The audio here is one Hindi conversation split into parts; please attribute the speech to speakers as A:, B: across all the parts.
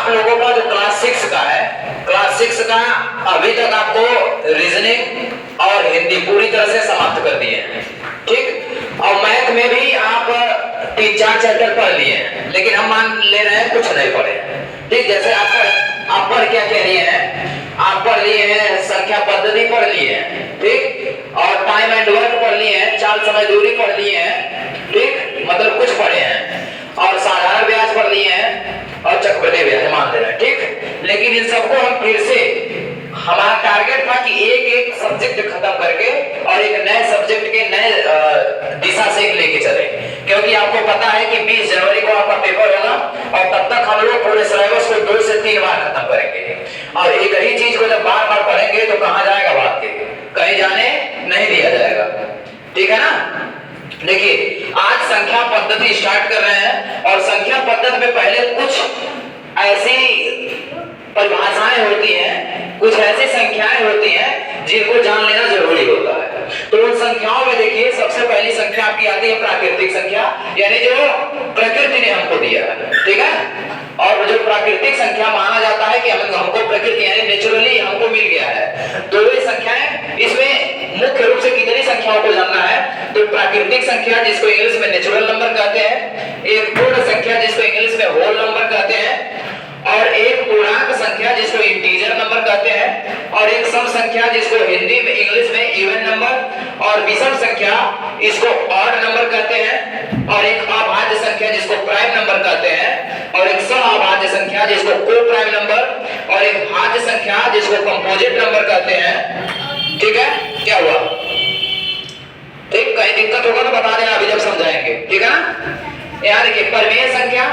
A: आप लोगों का जो क्लास 6 का है, क्लास 6 का अभी तक आपको रीजनिंग और हिंदी पूरी तरह से समाप्त कर दिए हैं, ठीक। और मैथ में भी आप 3-4 चैप्टर पढ़ लिए हैं, लेकिन हम मान ले रहे हैं कुछ नहीं पढ़े, ठीक। जैसे आप पढ़ क्या कह लिए हैं, आप पढ़ लिए हैं संख्या पद्धति पढ़ लिए हैं, ठीक, और टाइम एंड वर्क पढ़ लिए हैं, चाल समय दूरी पढ़ लिए हैं, ठीक, मतलब कुछ पढ़े हैं, और साधारण ब्याज पढ़ लिए हैं और चक्रवृद्धि ब्याज मान ले रहे हैं, ठीक। लेकिन इन सबको हम फिर से, हमारा टारगेट था कि एक एक सब्जेक्ट खत्म करके और एक नए सब्जेक्ट के नए दिशा से लेके चले, क्योंकि आपको पता है कि 20 जनवरी को आपका पेपर होगा और तब तक हम लोग पूरे सिलेबस को 2 से 3 बार खत्म करेंगे। और एक ही चीज को जब बार बार पढ़ेंगे तो कहां जाएगा बात के, कहीं जाने नहीं दिया जाएगा, ठीक है ना। देखिए आज संख्या पद्धति स्टार्ट कर रहे हैं, और संख्या पद्धति में पहले कुछ ऐसी परिभाषाएं होती हैं, कुछ ऐसी संख्याएं होती हैं जिनको जान लेना जरूरी होता है। तो उन संख्याओं में देखिए सबसे पहली संख्या आपकी आती है प्राकृतिक संख्या, यानी जो प्रकृति ने हमको दिया है, ठीक है। और जो प्राकृतिक संख्या माना जाता है कि हमको प्रकृति यानी नेचुरली हमको मिल गया है। तो ये संख्याएं, इसमें मुख्य रूप से कितनी संख्याओं को जानना है, तो प्राकृतिक संख्या जिसको इंग्लिश में नेचुरल नंबर कहते हैं, एक पूर्ण संख्या जिसको इंग्लिश में होल नंबर कहते हैं, और एक पूर्णांक संख्या जिसको इंटीजर नंबर कहते हैं, और एक सम संख्या जिसको हिंदी में इंग्लिश में इवन नंबर, और विषम संख्या इसको ऑड नंबर कहते हैं, और एक अभाज्य संख्या जिसको प्राइम नंबर कहते हैं, और एक समअभाज्य संख्या जिसको को प्राइम नंबर, और एक भाज्य संख्या जिसको कंपोजिट नंबर कहते हैं, ठीक है। क्या हुआ, ठीक, कहीं दिक्कत होगा तो बता देना, अभी जब समझाएंगे, ठीक है ना। यहाँ देखिए परिमेय संख्या,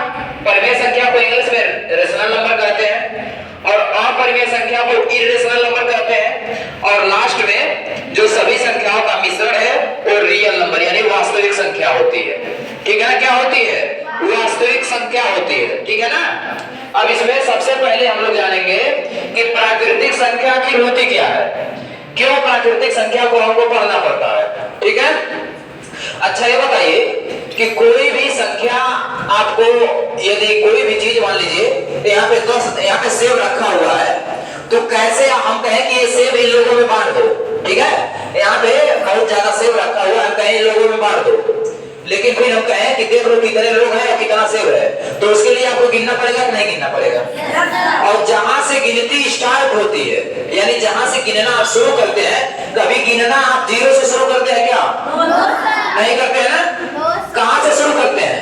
A: परिमेय संख्या को इंग्लिश में रेशनल नंबर कहते हैं, और अपरिमेय संख्या को इरेशनल नंबर कहते हैं, और लास्ट में जो सभी संख्याओं का मिश्रण है वो रियल नंबर यानी वास्तविक संख्या होती है, ठीक है ना। क्या होती है, वास्तविक संख्या होती है, ठीक है ना। अब इसमें सबसे पहले हम लोग जानेंगे कि प्राकृतिक संख्या की होती क्या है, क्यों प्राकृतिक संख्या को हमको पढ़ना पड़ता है, ठीक है। अच्छा ये बताइए कि कोई भी संख्या आपको, यदि कोई भी चीज मान लीजिए यहाँ पे 10, यहाँ पे सेब रखा हुआ है, तो कैसे हम कहें कि ये सेब इन लोगों में बांट दो, ठीक है। यहाँ पे बहुत ज्यादा सेब रखा हुआ है, हम कहें इन लोगों में बांट दो, लेकिन फिर हम कहें कि देख लो कितने लोग हैं और कितना सेब है, तो उसके लिए आपको गिनना पड़ेगा कि नहीं गिनना पड़ेगा। और जहां से गिनती स्टार्ट होती है, यानी जहां से गिनना आप शुरू करते हैं, कभी गिनना आप 0 से शुरू करते हैं क्या, नहीं करते हैं ना। कहां से शुरू करते हैं,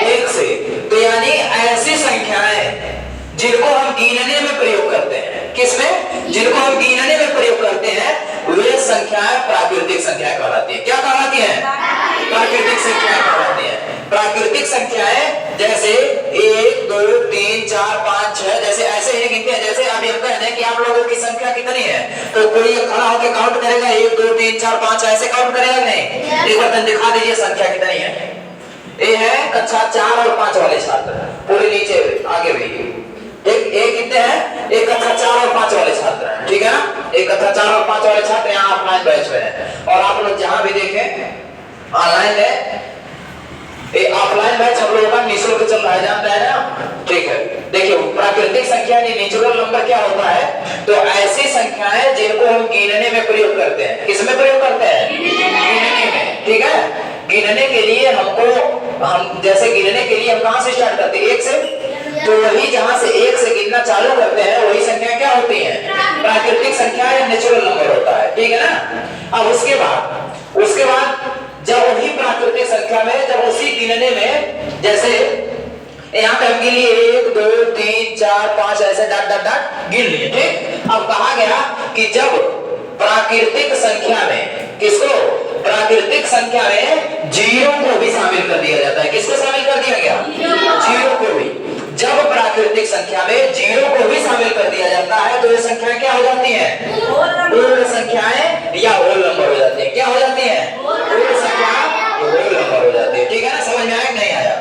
A: 1 से। तो यानी ऐसी संख्याएं जिनको हम गिनने में प्रयोग करते हैं, किसमें, जिनको हम गिनने में प्रयोग करते हैं, वे संख्याएं प्राकृतिक संख्या कहलाती है। क्या कहलाती है, प्राकृतिक संख्याएं कहलाती हैं। प्राकृतिक संख्याएं जैसे 1 2 3 4 5 6 जैसे ऐसे ही गिनते हैं। जैसे अभी हम कहते हैं कि आप लोगों की संख्या कितनी है, तो कोई खड़ा होकर काउंट करेगा 1 2 3 4 5 ऐसे काउंट करेगा नहीं। एक बार दिखा दीजिए संख्या कितनी है। ये है कक्षा 4 और 5 वाले छात्र, पूरे नीचे आगे भी एक कितने हैं, एक कक्षा 4 और 5 वाले छात्र हैं, ठीक है ना। एक कक्षा 4 और 5 वाले छात्र यहाँ ऑफलाइन बैच में हैं, और आप लोग जहां भी देखें ऑनलाइन है, ये ऑफलाइन बैच हम लोगों का निःशुल्क चल रहा है, जानते हैं ना, ठीक है। देखिए प्राकृतिक संख्या यानी नेचुरल नंबर क्या होता है, तो ऐसी संख्याएं जिनको हम गिनने में प्रयोग करते हैं। किसमें प्रयोग करते हैं, गिनने में, ठीक है। गिनने के लिए हमको, हम जैसे गिनने के लिए हम कहां से स्टार्ट करते हैं, 1 से, तो वही जहां से 1 से गिनना चालू करते हैं वही संख्या क्या होती है, प्राकृतिक संख्या या नेचुरल नंबर होता है, ठीक है ना। अब उसके बाद जब वही प्राकृतिक संख्या में, जब उसी गिनने में, जैसे यहाँ पे हम गिन लिए 1 2 3 4 5 ऐसे डॉट डॉट डॉट गिन लिए, ठीक। अब कहा गया कि जब प्राकृतिक संख्या में, किसको, प्राकृतिक संख्या में 0 को भी शामिल कर दिया जाता है। किसको शामिल कर दिया गया, 0 को भी। जब प्राकृतिक संख्या में 0 को भी शामिल कर दिया जाता है तो ये संख्याएं क्या हो जाती हैं, पूर्ण संख्याएं या होल नंबर हो जाती है। क्या हो जाती है, पूर्ण संख्या, होल नंबर हो जाती है, ठीक है ना। समझ में आया कि नहीं आया।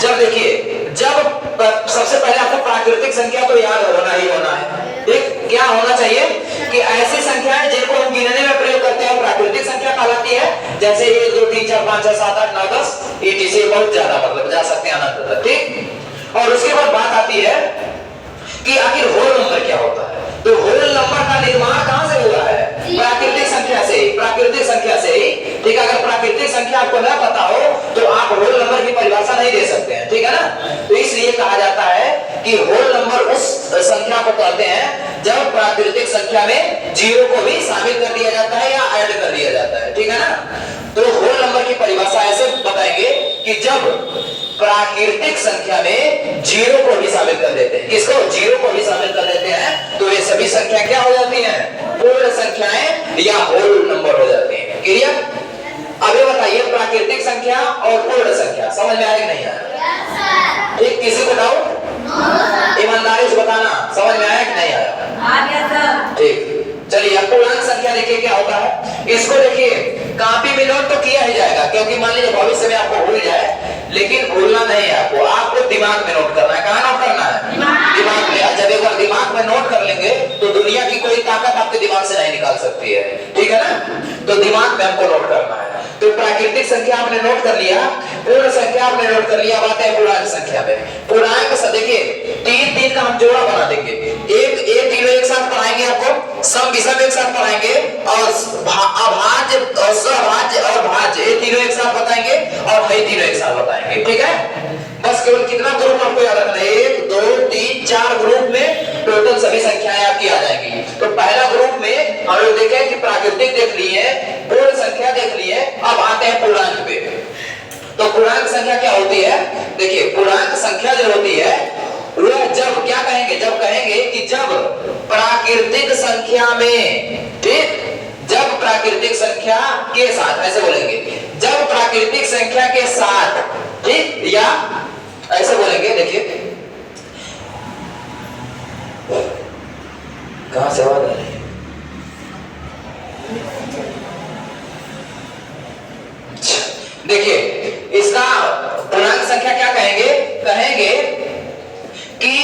A: जब देखिए, जब सबसे पहले आपको प्राकृतिक संख्या तो याद होना ही होना है, ठीक। क्या होना चाहिए कि ऐसी संख्याएं जिनको हम गिनने में प्रयोग करते हैं प्राकृतिक संख्या कहलाती है। जैसे 1 2 3 4 5 6 7 8 9 10 etc, बहुत ज्यादा, मतलब जा सकते हैं अनंत तक, ठीक। और उसके बाद बात आती है कि आखिर होल नंबर क्या होता है। तो होल नंबर का निर्माण कहां से हुआ है? प्राकृतिक संख्या से ही, प्राकृतिक संख्या से ही। ठीक है, अगर प्राकृतिक संख्या आपको ना पता हो तो आप होल नंबर की परिभाषा नहीं दे सकते हैं, ठीक है ना। तो इसलिए कहा जाता है कि होल नंबर उस संख्या को कहते हैं जब प्राकृतिक संख्या में जीरो को भी शामिल कर दिया जाता है या ऐड कर दिया जाता है, ठीक है ना। तो होल नंबर की परिभाषा ऐसे बताएंगे कि जब प्राकृतिक संख्या में जीरो को भी शामिल कर देते हैं, किसको? जीरो को भी शामिल कर देते हैं, तो ये सभी संख्या क्या हो जाती हैं? पूर्ण संख्याएं या होल नंबर हो जाती हैं। क्लियर? अब ये बताइए प्राकृतिक संख्या और पूर्ण संख्या समझ में आया कि नहीं आया? ठीक, किसी को डाउट? ईमानदारी से बताना, समझ में आया कि नहीं आया? ठीक, चलिए अब पूर्णांक संख्या देखिए क्या होता है। इसको देखिए कॉपी में नोट तो किया ही जाएगा, क्योंकि मान लीजिए भविष्य में आपको भूल जाए, लेकिन भूलना नहीं है आपको, आपको दिमाग में नोट करना है। कहाँ नोट करना है? दिमाग में। जब एक बार दिमाग में नोट कर लेंगे तो दुनिया की कोई ताकत आपके दिमाग से नहीं निकाल सकती है, ठीक है ना। तो दिमाग में हमको नोट करना है। तो प्राकृतिक संख्या आपने नोट कर लिया, पूर्ण संख्या आपने नोट कर लिया, बात है पूर्णांक संख्या में। पूर्णांक से देखिए तीन तीन का हम जोड़ा बना देंगे, एक तीनों एक साथ पढ़ाएंगे आपको, सम विषम एक साथ पढ़ाएंगे, और अभाज्य और सहभाज्य और भाज्य ये तीनों एक साथ बताएंगे, और हई तीनों एक साथ बताएंगे, ठीक है। बस केवल कितना ग्रुप आपको याद रखना है? 1 2 3 4 ग्रुप में टोटल सभी संख्याएं आपकी आ जाएंगी। तो पहला ग्रुप में हम लोग देखें कि प्राकृतिक देख लिए, पूर्ण संख्या देख लिए, अब आते हैं पूर्णांक पे। तो पूर्णांक संख्या क्या होती है? देखिए पूर्णांक संख्या जो होती है वह जब क्या कहेंगे? जब कहेंगे कि जब प्राकृतिक संख्या में, ठीक, जब प्राकृतिक संख्या के साथ, ऐसे बोलेंगे, जब प्राकृतिक संख्या के साथ, ठीक, या ऐसे बोलेंगे, देखिए कहां से आवाज आ रही है? देखिए इसका पूर्णांक संख्या क्या कहेंगे? कहेंगे कि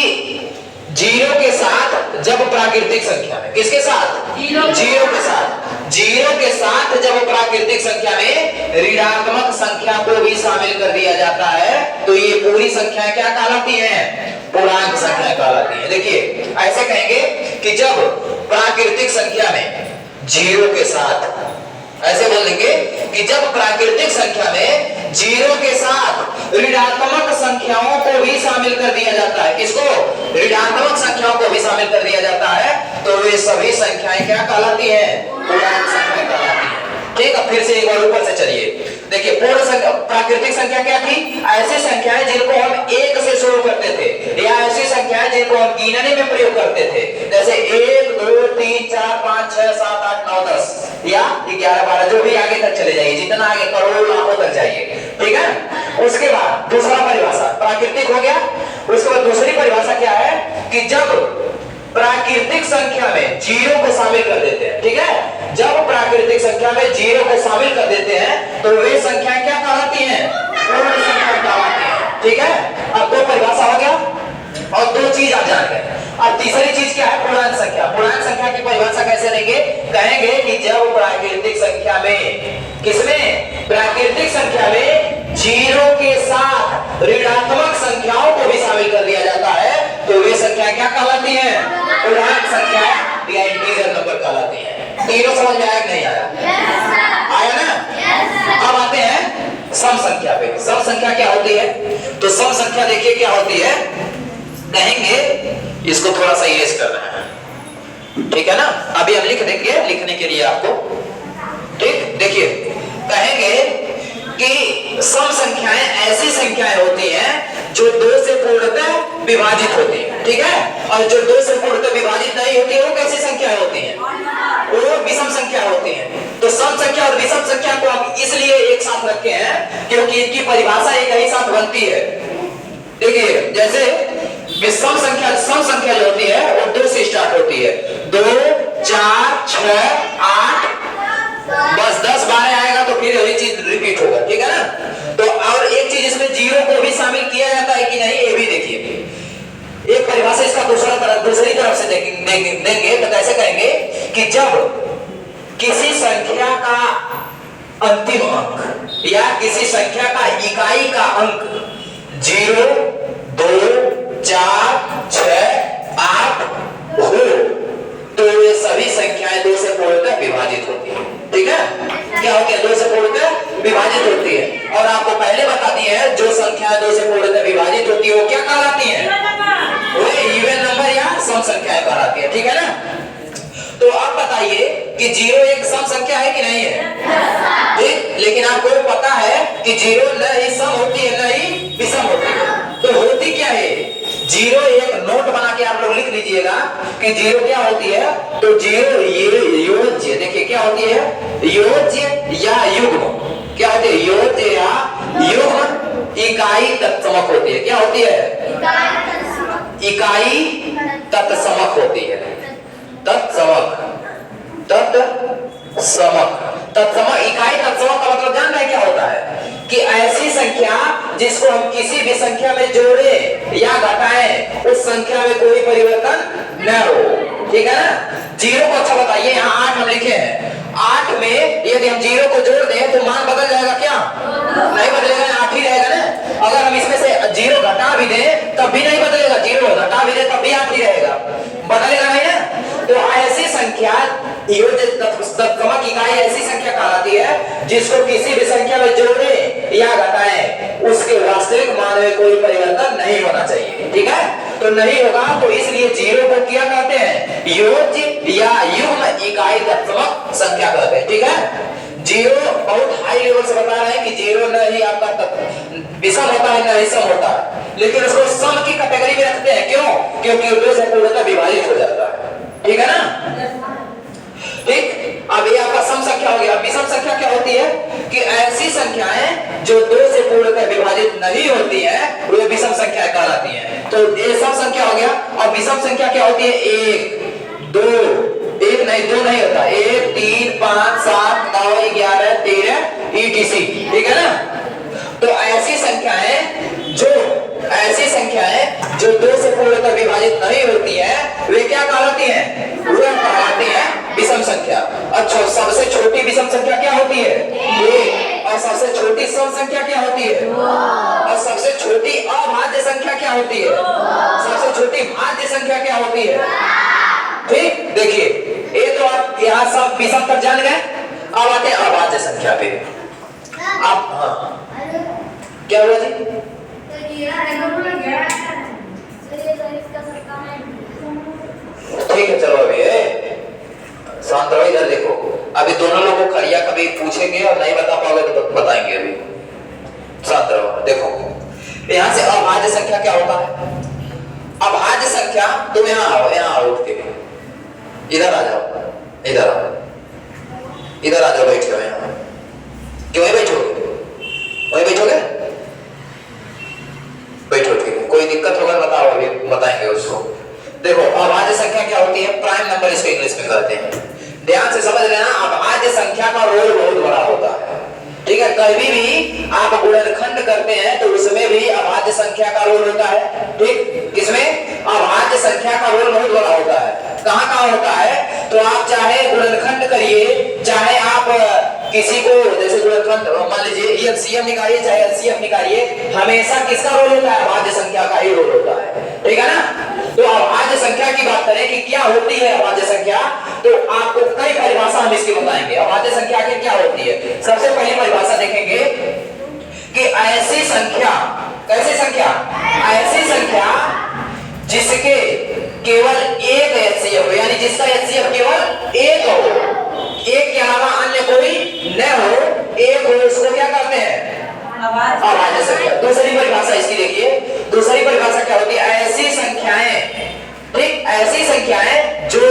A: जीरो के साथ जब प्राकृतिक संख्या में, किसके साथ? जीरो के साथ, जीरो के साथ जब प्राकृतिक संख्या में ऋणात्मक संख्या को भी शामिल कर दिया जाता है तो ये पूरी संख्याएं क्या कहलाती हैं? पूर्णांक संख्या कहलाती है। देखिए ऐसे कहेंगे कि जब प्राकृतिक संख्या में जीरो के साथ, ऐसे बोलेंगे कि जब प्राकृतिक संख्या में जीरो के साथ ऋणात्मक संख्याओं को भी शामिल कर दिया जाता है, किसको? ऋणात्मक संख्याओं को भी शामिल कर दिया जाता है, तो वे सभी संख्याएं क्या कहलाती हैं? पूर्णांक संख्या कहलाती हैं। ठीक है, फिर से एक बार ऊपर से चलिए, देखिए पूर्ण संख्या, प्राकृतिक संख्या क्या थी? ऐसी संख्याएं जिनको हम एक से शुरू करते थे, या ऐसी संख्याएं जिनको हम गिनने में प्रयोग करते थे, जैसे 1 2 3 4 5 6 7 8 9 10 या 11 12, जो भी आगे तक चले जाइए, जितना आगे करोड़ लाखों तक जाइए, ठीक है। उसके बाद दूसरा परिभाषा प्राकृतिक हो गया। उसके बाद दूसरी परिभाषा क्या है कि जब प्राकृतिक संख्या में जीरो को शामिल कर देते हैं, ठीक है, जब प्राकृतिक संख्या में जीरो को शामिल कर देते हैं तो वे संख्याएं क्या कहलाती हैं? पूर्ण संख्या कहलाती हैं, ठीक है। अब दो परिभाषा हो गया और दो चीज आप जान गए। अब तीसरी चीज क्या है? पूर्णांक संख्या। पूर्णांक संख्या की परिभाषा कैसे देंगे? कहेंगे कि जब प्राकृतिक संख्या में, किसमें? प्राकृतिक संख्या में जीरो के साथ ऋणात्मक संख्याओं को भी शामिल कर दिया जाता है तो वे संख्या क्या कहलाती हैं? पूर्णांक संख्या या इंटीजर नंबर कहलाती हैं। तीनों समझ में आया कि नहीं आया? आया ना? अब आते हैं सम संख्या पे। सम संख्या क्या होती है? तो सम संख्या देखिए क्या होती है, कहेंगे, इसको थोड़ा सा इरेज करना है, ठीक है ना। अभी हम लिख देंगे लिखने के लिए आपको, ठीक। देखिए कहेंगे कि सम संख्याएं ऐसी संख्याएं होती हैं जो दो से पूर्णतः विभाजित होती है, ठीक है, और जो दो से पूर्णतः विभाजित नहीं होती है वो कैसी संख्याएं होती हैं? वो विषम संख्या होती हैं। तो सम संख्या और विषम संख्या को आप इसलिए एक साथ रखे हैं क्योंकि इनकी परिभाषा एक ही साथ बनती है। देखिए जैसे सम संख्या जो होती है वो 2 से स्टार्ट होती है, 2 4 6 8, बस 10 12 आएगा तो फिर वही चीज रिपीट होगा, ठीक है ना। तो और एक चीज इसमें जीरो को भी शामिल किया जाता है कि नहीं, ये भी देखिए। एक परिभाषा इसका दूसरी तरफ से देंगे तो कैसे कहेंगे कि जब किसी संख्या का अंतिम अंक या किसी संख्या का इकाई का अंक 0 2 2 से पूर्णतः विभाजित होती है। और आपको पहले बता दिए हैं जो संख्याएं 2 से पूर्णतः विभाजित होती है वो क्या कहलाती है? वो इवन नंबर या सम संख्याएं कहलाती है। ठीक है ना? तो अब बताइए कि 0 एक सम संख्या है कि नहीं है? ठीक, लेकिन आपको पता है कि 0 न ही सम होती है न ही विषम होती है। तो होती क्या है? 0 एक नोट बना के आप लोग लिख लीजिएगा कि 0 क्या होती है। तो 0 ये योज्य, देखिए क्या होती है? योज्य या युग्म। क्या होती है? योज्य या युग्म इकाई तत्समक होती है। क्या होती है? इकाई तत्समक होती है। तत्समक, तत्समक, तत्समक, इकाई तत्समक का मतलब जान रहे क्या होता है? कि ऐसी संख्या जिसको हम किसी भी संख्या में जोड़े या घटाएं उस संख्या में कोई परिवर्तन न हो। ठीक है ना? 0 को अच्छा बताइए, यहाँ 8 हम लिखे हैं। 8 में यदि हम 0 को जोड़ दें तो मान बदल जाएगा क्या? नहीं बदलेगा, 8 ही रहेगा ना। अगर हम इसमें से 0 घटा भी दें तब भी नहीं बदलेगा, 0 घटा भी दें तब भी 8 ही रहेगा, बदलेगा नहीं ना। तो ऐसी संख्या तत्समक इकाई ऐसी संख्या कहलाती है जिसको किसी भी संख्या में जोड़े या घटाएं उसके वास्तविक मान में कोई परिवर्तन नहीं होना चाहिए। ठीक है? तो नहीं होगा तो इसलिए 0 को क्या कहते हैं? योज्य या युग्म इकाई तत्समक संख्या कहते हैं। ठीक है? 0 बहुत हाई लेवल से बता रहे हैं कि 0 न ही आपका विषम होता है न ही सम होता है, लेकिन उसको सम की कैटेगरी में रखते हैं। क्यों? क्योंकि 2 से पूर्णतः विभाजित हो जाता है। ठीक है ना? ठीक, अब ये आपका सम संख्या हो गया। विषम संख्या क्या होती है? कि ऐसी संख्याएं जो 2 से पूर्णतः विभाजित नहीं होती हैं वो विषम संख्याएं कहलाती हैं। तो ये सम संख्या हो गया। और विषम संख्या क्या होती है? 1 2 1 नहीं 2 नहीं होता, 1 3 5 7 9 11 13 etc। ठीक है ना? तो ऐसी संख्याएं जो 2 से पूर्णतः विभाजित नहीं होती हैं वे क्या कहलाती हैं? वे कहलाती हैं विषम संख्या। अच्छा, सबसे छोटी विषम संख्या क्या होती है? 1। और सबसे छोटी सम संख्या क्या होती है? और सबसे छोटी अभाज्य संख्या क्या होती है? सबसे छोटी भाज्य संख्या क्या होती है? ठीक, देखिए ये तो आप यहाँ सब विषम तक जान गए। अब आते हैं अभाज्य संख्या पे। आप हाँ क्या हुआ जी? ठीक है, चलो अभी शांत रहो, इधर देखो। अभी दोनों लोगों को खड़िया कभी पूछेंगे और नहीं बता पाओगे तो बताएंगे। अभी शांत रहो, देखो यहाँ से अभाज्य संख्या क्या होता है? अभाज्य संख्या, तुम यहाँ आओ, यहाँ आओ, उठ के इधर आ जाओ, इधर आओ, इधर आ जाओ, बैठ जाओ यहाँ। क्यों वहीं बैठोगे? वहीं बैठोगे? बैठो, ठीक है। कोई दिक्कत होगा बताओ, अभी बताएंगे उसको। देखो अभाज्य संख्या क्या होती है? प्राइम नंबर इसको इंग्लिश में कहते हैं। ध्यान से समझ लेना, अभाज्य संख्या का रोल बहुत बड़ा होता है। ठीक है? कभी भी आप गुणनखंड करते हैं तो उसमें भी अभाज्य संख्या का रोल होता है। ठीक, किसमें? अभाज्य संख्या का रोल बहुत बड़ा होता है। कहाँ होता है? तो आप चाहे गुणनखंड करिए, चाहे आप किसी को जैसे गुणनखंड मान लीजिए एलसीएम निकालिए चाहे एलसीएम निकालिए, हमेशा किसका रोल होता है? अभाज्य संख्या का ही रोल होता है। ठीक है ना? तो अभाज्य संख्या की बात करें कि क्या होती है अभाज्य संख्या, तो आपको कई परिभाषा हम इसकी बताएंगे। अभाज्य संख्या की क्या होती है? सबसे पहली परिभाषा देखेंगे कि ऐसी संख्या, कैसी संख्या? ऐसी संख्या जिसके केवल एक एचसीएफ हो, यानी जिसका एचसीएफ केवल एक हो, एक के अलावा अन्य कोई न हो, एक हो, इसको क्या कहते हैं? अभाज्य संख्या। दूसरी परिभाषा इसकी देखिए, दूसरी परिभाषा क्या होती है? ऐसी संख्याएं, ठीक, ऐसी संख्याएं जो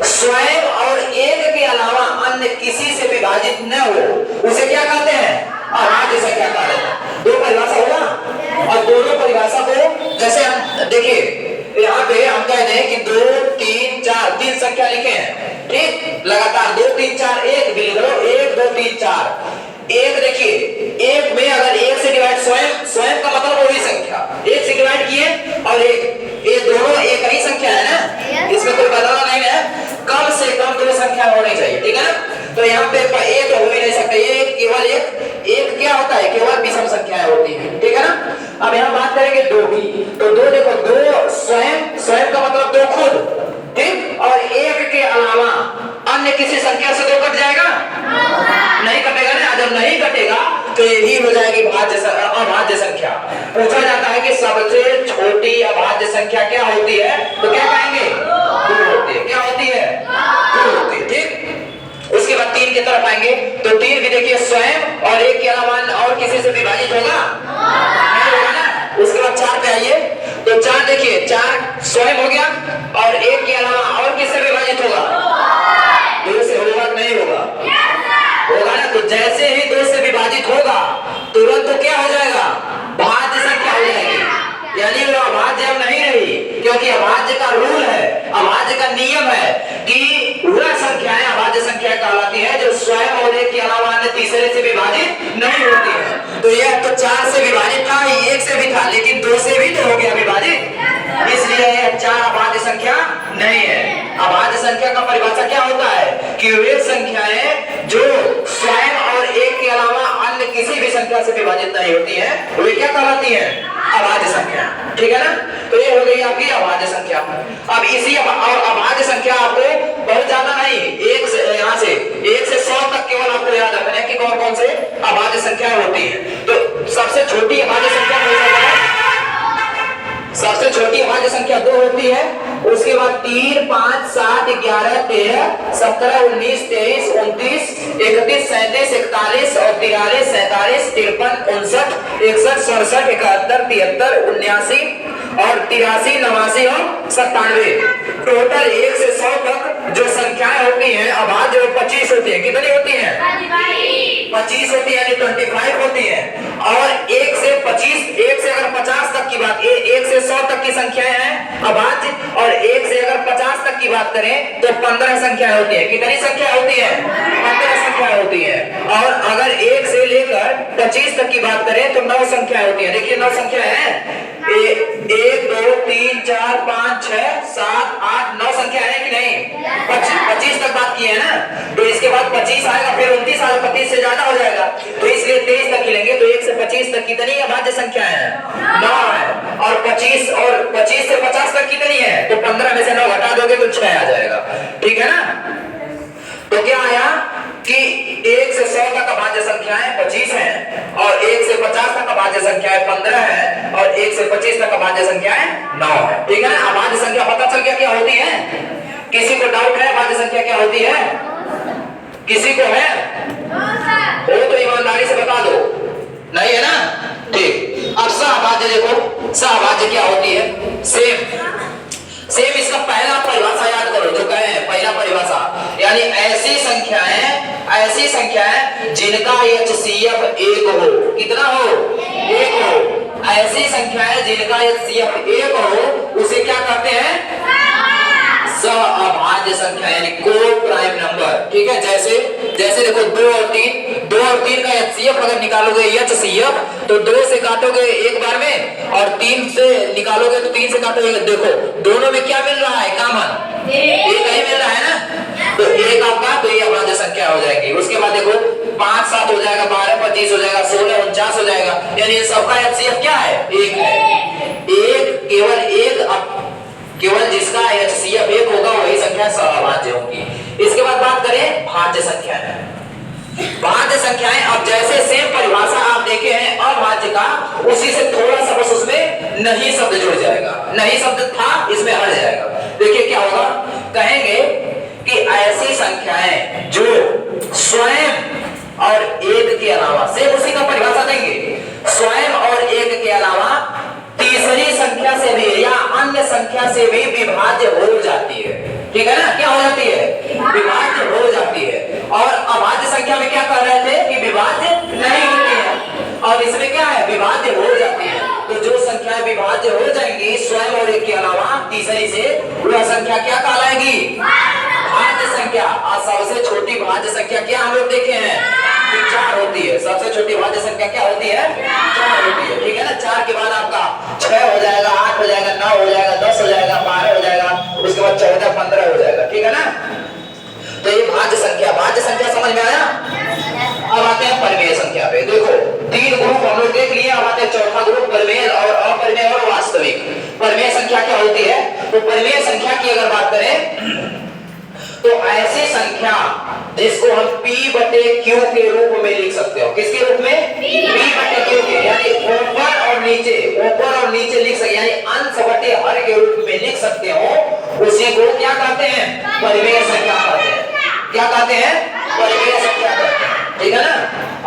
A: स्वयं और एक के अलावा अन्य किसी से विभाजित न हो उसे क्या कहते हैं? अभाज्य संख्या कहते हैं। दो परिभाषा होगा और दोनों परिभाषा को जैसे हम देखिए यहाँ पे हम कहते हैं कि 2 3 4 3 संख्या लिखे हैं। ठीक, लगातार 2 3 4 1 भी लिख लो, 1 2 3 4 एक। देखिए एक में अगर एक से डिवाइड, स्वयं का मतलब वही संख्या, एक से डिवाइड किए और एक, ये दोनों एक ही संख्या है ना, इसमें कोई बदलाव नहीं है। कम से कम 2 संख्या होनी चाहिए। ठीक है ना? तो यहाँ पे एक हो ही नहीं सकते, ये केवल एक क्या होता है? केवल विषम संख्याएं होती है। ठीक है ना? अब यहाँ बात करेंगे 2 की, तो 2 देखो, 2 स्वयं का मतलब 2 खुद, ठीक, और एक के अलावा अन्य किसी संख्या से 2 कट जाएगा? नहीं कटेगा ना। यही हो जाएगी अभाज्य संख्या। पूछा जाता है कि सबसे छोटी अभाज्य संख्या क्या होती है, तो क्या कहेंगे? 2 होती है। क्या होती है? 2 होती है। ठीक, उसके बाद 3 की तरफ आएंगे तो 3 भी देखिए स्वयं और 1 के अलावा और किसी से विभाजित होगा? नहीं होगा ना। उसके बाद 4 पे आइए तो 4 देखिए 4 स्वयं हो गया और 1 के अलावा और किससे विभाजित होगा? 2 से होगा? नहीं होगा? होगा ना। तो जैसे ही 2 से विभाजित होगा तुरंत तो क्या हो जाएगा? भाज्य संख्या हो जाएगी, यानी वो अभाज्य अब नहीं रही, क्योंकि अभाज्य का रूल है, अभाज्य का नियम है कि वह संख्याएं अभाज्य संख्या कहलाती है जो स्वयं और 1 के अलावा अन्य तीसरे से विभाजित नहीं होती है। तो यह तो 4 से विभाजित था, 1 से भी था, लेकिन 2 से भी तो हो गया विभाजित, इसलिए यह 4 अभाज्य संख्या नहीं है। अभाज्य संख्या का परिभाषा क्या होता है कि वे संख्याएं जो स्वयं और 1 के अलावा अन्य किसी भी संख्या से विभाजित नहीं होती हैं, वे क्या कहलाती हैं? अभाज्य संख्या। ठीक है ना। तो ये हो गई आपकी अभाज्य संख्या। अब इसी और अभाज्य संख्या आपको बहुत ज्यादा नहीं, 1 से यहाँ से 1 से 100 तक केवल आपको याद रखना है कि कौन कौन से अभाज्य संख्या होती है। तो सबसे छोटी अभाज्य संख्या है, सबसे छोटी अभाज्य संख्या 2 होती है। उसके बाद 3, 5, 7, 11, 13, 17, 19, 23, 29, 31, 37, 41 और 43, 47, 53, 59, 61, 67, 71, 73, 79 और 83, 89 और 97। टोटल 1 से 100 तक जो संख्याएं होती हैं अभाज्य, वो 25 होती है। कितनी होती है? 25 होती है, यानी 25 होती है। और 1 से 25, 1 से अगर 50 तक की बात, 1 से 100 तक की संख्याएं हैं अभाज्य, और 1 से अगर 50 तक की बात करें तो 15 संख्याएं होती है। कितनी संख्या होती है? 15 संख्याएं होती है। और अगर 1 से लेकर 25 तक की बात करें तो 9 संख्याएं होती है। देखिए 9 संख्या है, 1 2 3 4 5 6 7 8 9 संख्या है कि नहीं? 25 तक बात की है ना। तो इसके बाद 25 आएगा, फिर 29 आएगा, 25 से ज्यादा हो जाएगा, तो इसलिए 23 तक ही लेंगे। तो 1 से 25 तक कितनी अभाज्य संख्या है? 9 है। और 25 से 50 तक कितनी है? तो 15 में से 9 घटा दोगे तो 6 आ जाएगा। ठीक है ना। तो क्या आया कि 1 से 100 तक अभाज्य संख्याएं 25 हैं और 1 से 50 तक अभाज्य संख्याएं 15 हैं और 1 से 25 तक अभाज्य संख्याएं 9 है। ठीक है ना। अभाज्य संख्या पता चल गया क्या होती है? किसी को डाउट है अभाज्य संख्या क्या होती है? किसी को है? हो तो ईमानदारी से बता दो। नहीं है ना। ठीक। अब सहअभाज्य देखो, सहअभाज्य क्या होती है? सेम इसका पहला परिभाषा याद करो जो कहे हैं, पहला परिभाषा, यानी ऐसी संख्याएं जिनका HCF 1 हो। कितना हो? 1 हो। ऐसी संख्याएं जिनका HCF 1 हो उसे क्या कहते हैं? सहअभाज्य संख्या, यानी को प्राइम नंबर। ठीक है। जैसे देखो 2 और 3 का HCF अगर निकालोगे HCF तो 2 से काटोगे एक बार में और 3 से निकालोगे तो 3 से काटोगे। देखो दोनों में क्या मिल रहा है? कॉमन एक ही मिल रहा है ना। तो एक आपका, तो ये अभाज्य संख्या हो जाएगी। उसके बाद देखो 5 7 हो जाएगा, 12 25 हो जाएगा, 16 49 हो जाएगा, यानी सबका HCF क्या है? 1 है। केवल जिसका HCF 1 होगा वही संख्या सहअभाज्य होगी। इसके बाद बात करें भाज्य संख्याएं। भाज्य संख्याएं, अब जैसे सेम परिभाषा आप देखे हैं अभाज्य का, उसी से थोड़ा सा बस उसमें नहीं शब्द जुड़ जाएगा। नहीं शब्द था, इसमें हट जाएगा। देखिए क्या होगा, कहेंगे कि ऐसी संख्याएं जो स्वयं और 1 के अलावा, सेम उसी का परिभाषा देंगे, स्वयं और 1 के अलावा तीसरी संख्या से भी या अन्य संख्या से भी विभाज्य हो जाती है। ठीक है ना। क्या हो जाती है? विभाज्य हो जाती है। और अभाज्य संख्या में क्या कह रहे थे कि विभाज्य नहीं होती है, और इसमें क्या है? विभाज्य हो जाती है। तो जो संख्याएं विभाज्य हो जाएंगी स्वयं और 1 के अलावा तीसरी से, वह संख्या क्या कहलाएगी? भाज्य संख्या। और सबसे छोटी भाज्य संख्या क्या हम लोग देखे हैं? 4 होती है। सबसे छोटी भाज्य संख्या क्या होती है? 4 होती है। ठीक है ना। 4 के बाद आपका 6 हो जाएगा, 8 हो जाएगा, 9 हो जाएगा, 10 हो जाएगा, 12 हो जाएगा, उसके बाद 14 15 हो जाएगा। ठीक है ना। तो ये भाज्य संख्या समझ में आया। अब आते हैं परिमेय संख्या पे। देखो 3 ग्रुप हम लोग देख लिए, अब आते हैं चौथा ग्रुप, परिमेय और अपरिमेय और वास्तविक। परिमेय संख्या क्या होती है? तो परिमेय संख्या की अगर बात करें तो ऐसी संख्या जिसको हम P बटे Q के रूप में लिख सकते हो। किसके रूप में? P बटे Q के, यानी ऊपर और नीचे लिख सकते, यानी अंश बटे हर के रूप में लिख सकते हो। उसी को क्या कहते हैं? परिमेय संख्या कहते हैं। क्या कहते हैं? परिमेय संख्या कहते हैं। ठीक है ना?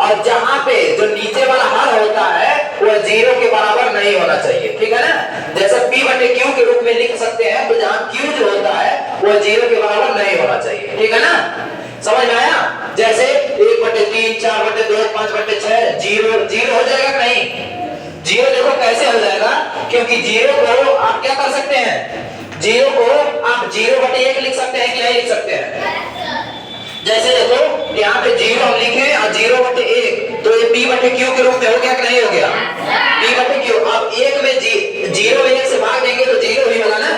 A: और जहां पे जो नीचे वाला हर होता है वो 0 के बराबर नहीं होना चाहिए। ठीक है ना? जैसे P बटे Q के रूप में लिख सकते हैं, तो जहां Q जो होता है वो 0 के बराबर नहीं होना चाहिए। ठीक है ना? समझ में आया? जैसे 1 बटे 3, 4 बटे 2, 5 बटे 6, 0 हो जाएगा नहीं? 0 देखो कैसे हो जाएगा, क्योंकि 0 को आप क्या कर सकते हैं? 0 को आप 0 बटे 1 लिख सकते हैं कि नहीं लिख सकते हैं? जैसे देखो यहाँ पे 0 हम लिखे और 0 बटे 1, तो ये P बटे Q के रूप में हो गया कि नहीं हो गया? P बटे Q। अब 1 में 0 में 1 से भाग देंगे तो 0 ही होगा ना,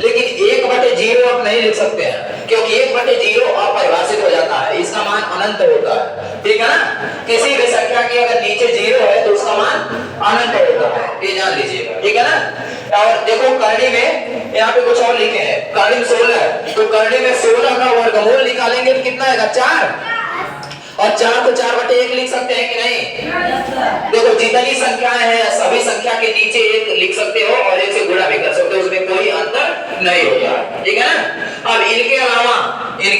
A: लेकिन 1 बटे 0 आप नहीं लिख सकते हैं, क्योंकि 1 बटे 0 अपरिभाषित हो जाता है, इसका मान अनंत होता है। ठीक है ना? किसी भी संख्या की अगर नीचे 0 है तो उसका मान अनंत होता है, ये जान लीजिएगा। ठीक है ना? और देखो करनी में यहाँ पे कुछ और लिखे हैं, करनी में 16, तो करनी में 16 का वर्गमूल निकालेंगे तो कितना आएगा? 4, और 4 को 4 बटे 1 लिख सकते हैं कि नहीं? देखो जितनी संख्याएं हैं सभी संख्या के नीचे 1 लिख सकते हो और 1 से गुणा भी कर सकते हो, उसमें कोई अंतर नहीं होता। ठीक है ना? अब इनके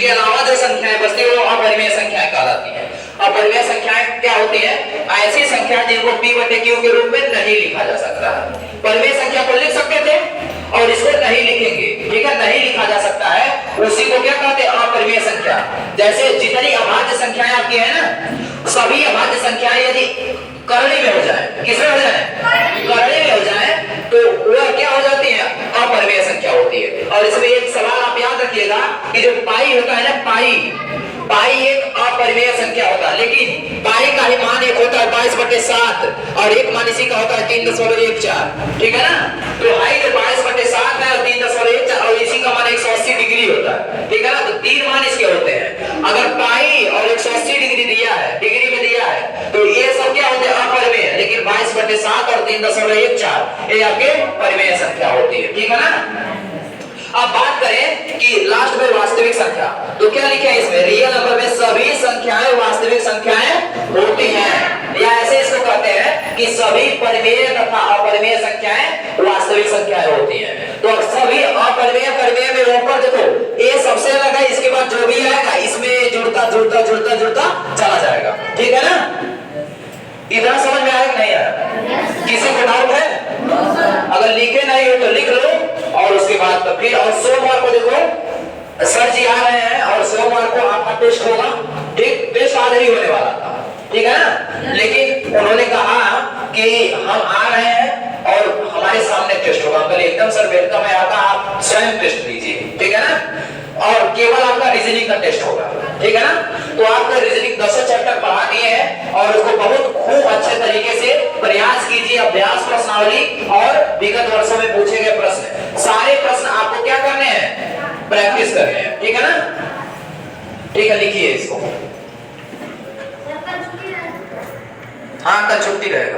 A: अलावा जो संख्याएं बचती है वो अपरिमेय संख्याएं कहलाती हैं। अपरिमेय संख्याएं क्या होती हैं? ऐसी संख्या जिनको P बटे Q के रूप में नहीं लिखा जा सकता। परिमेय संख्या को लिख सकते थे और इसको नहीं लिखेंगे। ठीक है? नहीं लिखा जा सकता है, उसी को क्या कहते हैं? अपरिमेय संख्या। जैसे जितनी अभाज्य संख्याएं आपकी है ना, सभी अभाज्य संख्याएं यदि करणी में हो जाए, किसमें हो जाए? करणी में हो जाए, तो वह क्या हो जाती है? अपरिमेय संख्या होती है। और इसमें एक सवाल आप याद रखिएगा कि जो पाई होता है ना, पाई एक अपरिमेय संख्या होता है, लेकिन पाई का ही मान एक होता है 22/7 और एक मान इसी का होता है 3.14। ठीक है ना? तो हाइट 22/7 है और 3.14 और इसी का मान 180 डिग्री होता है। ठीक है ना? तो 3 मान इसके होते हैं। अगर पाई और 180 डिग्री दिया है, डिग्री में दिया है, तो ये सब क्या होते हैं? अपरिमेय। लेकिन 22/7 और 3.14 ये आपके परिमेय संख्या होती है। ठीक है ना? अब बात करें कि लास्ट में वास्तविक संख्या, तो क्या लिखा है इसमें? रियल नंबर में सभी संख्याएं वास्तविक संख्याएं होती हैं, या ऐसे इसको कहते हैं कि सभी परिमेय तथा अपरिमेय संख्याएं वास्तविक संख्याएं होती हैं। तो अब सभी अपरिमेय परिमेय में ऊपर देखो ए सबसे अलग है, इसके बाद जो भी आएगा इसमें जुड़ता चला जाएगा। ठीक है ना? इतना समझ में आया कि नहीं आया? किसी को डाउट है? अगर लिखे नहीं हो तो लिख लो, और उसके बाद तो फिर और सोमवार को देखो सर जी आ रहे हैं और सोमवार को आपका टेस्ट होगा। ठीक? टेस्ट आज ही होने वाला था। ठीक है ना? लेकिन उन्होंने कहा कि हम आ रहे हैं और हमारे सामने टेस्ट होगा। कल एकदम सर वेलकम है आपका, आप स्वयं टेस्ट लीजिए। ठीक है ना? और केवल आपका रीजनिंग का टेस्ट होगा। ठीक है ना? तो आपका रीजनिंग 10 चैप्टर पढ़ा दिए हैं और उसको बहुत खूब अच्छे तरीके से प्रयास कीजिए। अभ्यास प्रश्नावली और विगत वर्षों में पूछे गए प्रश्न, सारे प्रश्न आपको क्या करने हैं? प्रैक्टिस करने हैं। ठीक है ना? ठीक है, लिखिए इसको। हाँ, कल छुट्टी रहेगा।